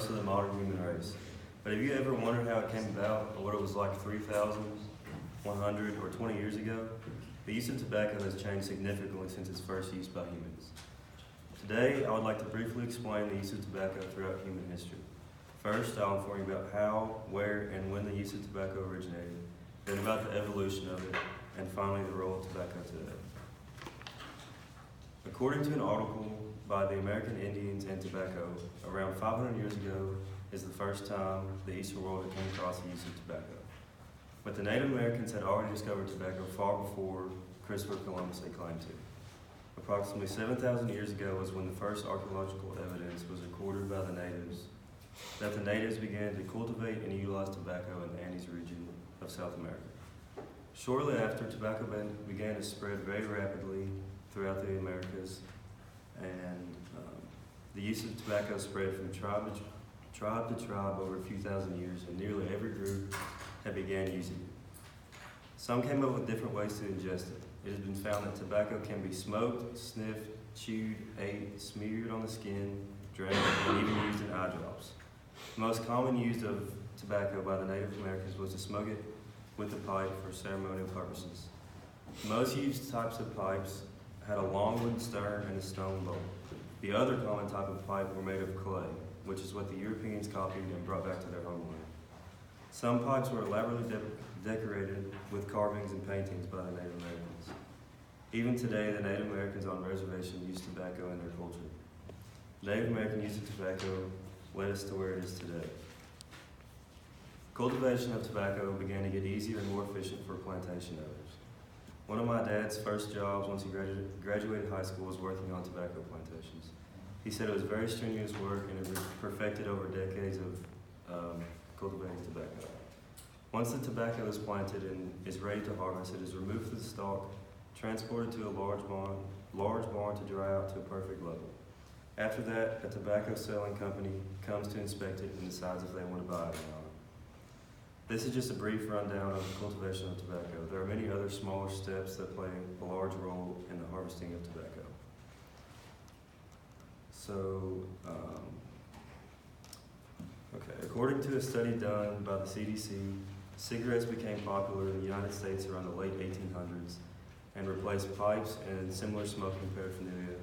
most of the modern human race. But have you ever wondered how it came about, or what it was like 3,000, 100, or 20 years ago? The use of tobacco has changed significantly since its first use by humans. Today, I would like to briefly explain the use of tobacco throughout human history. First, I'll inform you about how, where, and when the use of tobacco originated, then about the evolution of it, and finally the role of tobacco today. According to an article by the American Indians and Tobacco, around 500 years ago is the first time the Eastern world had come across the use of tobacco. But the Native Americans had already discovered tobacco far before Christopher Columbus had claimed to. Approximately 7,000 years ago was when the first archaeological evidence was recorded by the natives that the natives began to cultivate and utilize tobacco in the Andes region of South America. Shortly after, tobacco began to spread very rapidly throughout the Americas, and the use of tobacco spread from tribe to tribe over a few thousand years, and nearly every group had began using it. Some came up with different ways to ingest it. It has been found that tobacco can be smoked, sniffed, chewed, ate, smeared on the skin, drank, and even used in eye drops. The most common use of tobacco by the Native Americans was to smoke it with a pipe for ceremonial purposes. Most used types of pipes had a long wooden stern and a stone bowl. The other common type of pipe were made of clay, which is what the Europeans copied and brought back to their homeland. Some pipes were elaborately decorated with carvings and paintings by the Native Americans. Even today, the Native Americans on reservation use tobacco in their culture. Native American use of tobacco led us to where it is today. Cultivation of tobacco began to get easier and more efficient for plantation owners. One of my dad's first jobs once he graduated high school was working on tobacco plantations. He said it was very strenuous work and it was perfected over decades of cultivating tobacco. Once the tobacco is planted and is ready to harvest, it is removed from the stalk, transported to a large barn to dry out to a perfect level. After that, a tobacco selling company comes to inspect it and decides if they want to buy it or not. This is just a brief rundown of the cultivation of tobacco. There are many other smaller steps that play a large role in the harvesting of tobacco. So, according to a study done by the CDC, cigarettes became popular in the United States around the late 1800s and replaced pipes and similar smoking paraphernalia.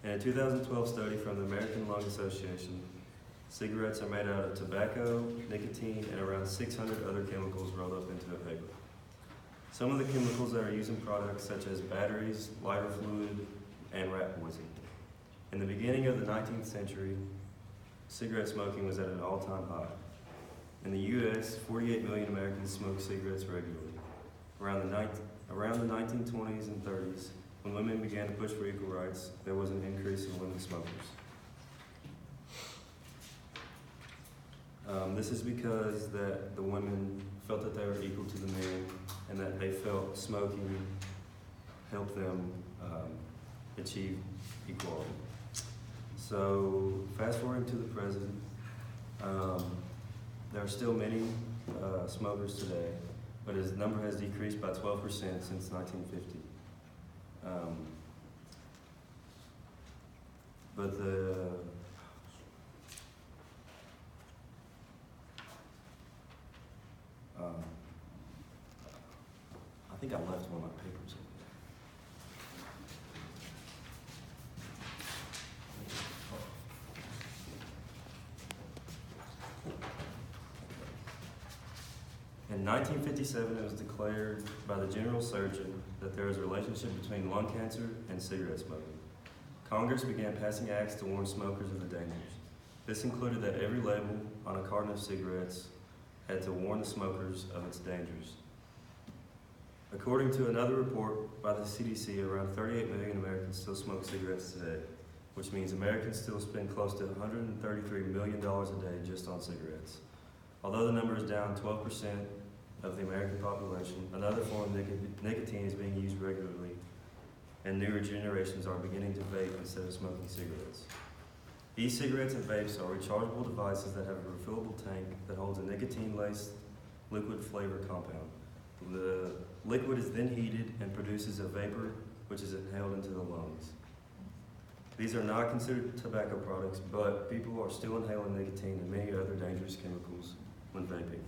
In a 2012 study from the American Lung Association, cigarettes are made out of tobacco, nicotine, and around 600 other chemicals rolled up into a paper. Some of the chemicals that are used in products such as batteries, lighter fluid, and rat poison. In the beginning of the 19th century, cigarette smoking was at an all-time high. In the U.S., 48 million Americans smoke cigarettes regularly. Around the 1920s and 30s, when women began to push for equal rights, there was an increase in women smokers. This is because that the women felt that they were equal to the men and that they felt smoking helped them achieve equality. So fast forwarding to the present, there are still many smokers today, but the number has decreased by 12% since 1950. I think I left one of my papers over there. In 1957, it was declared by the general surgeon that there is a relationship between lung cancer and cigarette smoking. Congress began passing acts to warn smokers of the dangers. This included that every label on a carton of cigarettes had to warn the smokers of its dangers. According to another report by the CDC, around 38 million Americans still smoke cigarettes today, which means Americans still spend close to $133 million a day just on cigarettes. Although the number is down 12% of the American population, another form of nicotine is being used regularly, and newer generations are beginning to vape instead of smoking cigarettes. E-cigarettes and vapes are rechargeable devices that have a refillable tank that holds a nicotine-laced liquid flavor compound. The liquid is then heated and produces a vapor which is inhaled into the lungs. These are not considered tobacco products, but people are still inhaling nicotine and many other dangerous chemicals when vaping.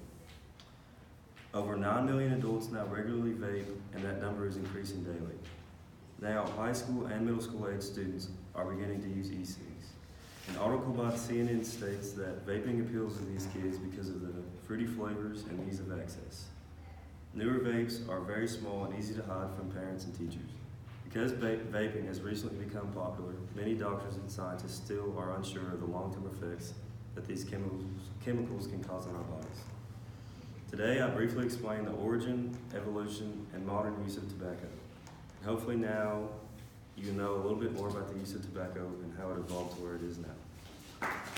Over 9 million adults now regularly vape, and that number is increasing daily. Now, high school and middle school age students are beginning to use e-cigs. An article by CNN states that vaping appeals to these kids because of the fruity flavors and ease of access. Newer vapes are very small and easy to hide from parents and teachers. Because vaping has recently become popular, many doctors and scientists still are unsure of the long-term effects that these chemicals can cause on our bodies. Today, I briefly explained the origin, evolution, and modern use of tobacco. And hopefully now you know a little bit more about the use of tobacco and how it evolved to where it is now.